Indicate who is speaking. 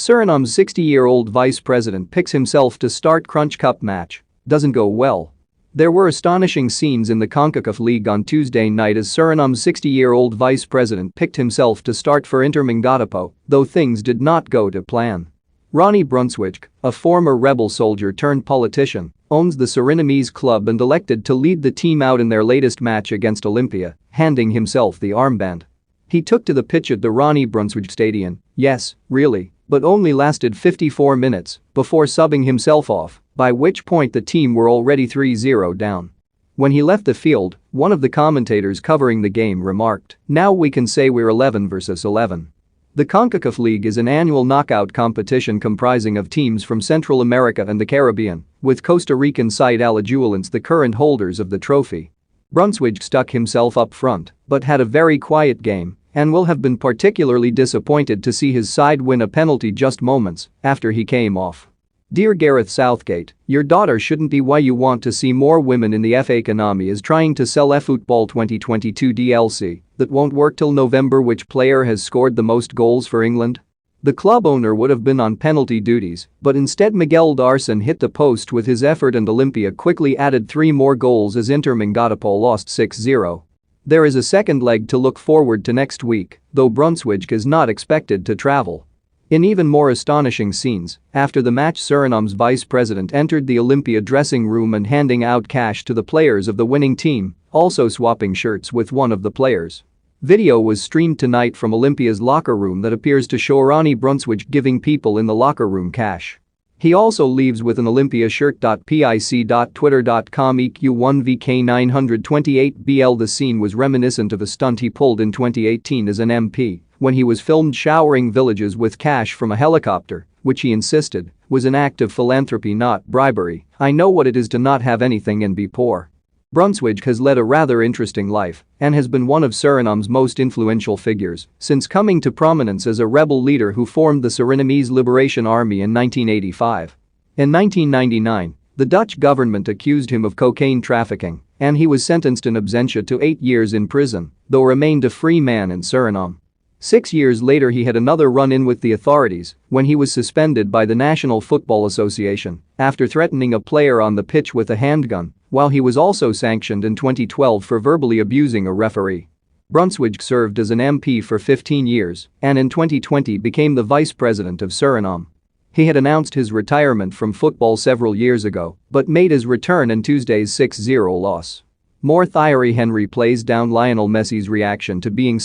Speaker 1: Suriname's 60-year-old vice president picks himself to start Crunch Cup match. Doesn't go well. There were astonishing scenes in the CONCACAF League on Tuesday night as Suriname's 60-year-old vice president picked himself to start for Inter Mangatapo, though things did not go to plan. Ronnie Brunswijk, a former rebel soldier turned politician, owns the Surinamese club and elected to lead the team out in their latest match against Olympia, handing himself the armband. He took to the pitch at the Ronnie Brunswijk Stadium, yes, really, but only lasted 54 minutes before subbing himself off, by which point the team were already 3-0 down. When he left the field, one of the commentators covering the game remarked, "Now we can say we're 11 versus 11." The CONCACAF League is an annual knockout competition comprising of teams from Central America and the Caribbean, with Costa Rican side Alajuelense the current holders of the trophy. Brunswijk stuck himself up front, but had a very quiet game and will have been particularly disappointed to see his side win a penalty just moments after he came off. "Dear Gareth Southgate, your daughter shouldn't be why you want to see more women in the FA. Konami is trying to sell eFootball 2022 DLC that won't work till November. Which player has scored the most goals for England?" The club owner would have been on penalty duties, but instead Miguel Darson hit the post with his effort and Olympia quickly added 3 more goals as Inter Mangatapo lost 6-0. There is a second leg to look forward to next week, though Brunswijk is not expected to travel. In even more astonishing scenes, after the match Suriname's vice president entered the Olympia dressing room and handing out cash to the players of the winning team, also swapping shirts with one of the players. Video was streamed tonight from Olympia's locker room that appears to show Ronnie Brunswijk giving people in the locker room cash. He also leaves with an Olympia shirt. Pic.twitter.com EQ1VK928BL. The scene was reminiscent of a stunt he pulled in 2018 as an MP when he was filmed showering villages with cash from a helicopter, which he insisted was an act of philanthropy, not bribery. "I know what it is to not have anything and be poor." Brunswijk has led a rather interesting life and has been one of Suriname's most influential figures since coming to prominence as a rebel leader who formed the Surinamese Liberation Army in 1985. In 1999, the Dutch government accused him of cocaine trafficking and he was sentenced in absentia to 8 years in prison, though remained a free man in Suriname. 6 years later he had another run-in with the authorities when he was suspended by the National Football Association after threatening a player on the pitch with a handgun, while he was also sanctioned in 2012 for verbally abusing a referee. Brunswijk served as an MP for 15 years and in 2020 became the vice president of Suriname. He had announced his retirement from football several years ago but made his return in Tuesday's 6-0 loss. More Thierry Henry plays down Lionel Messi's reaction to being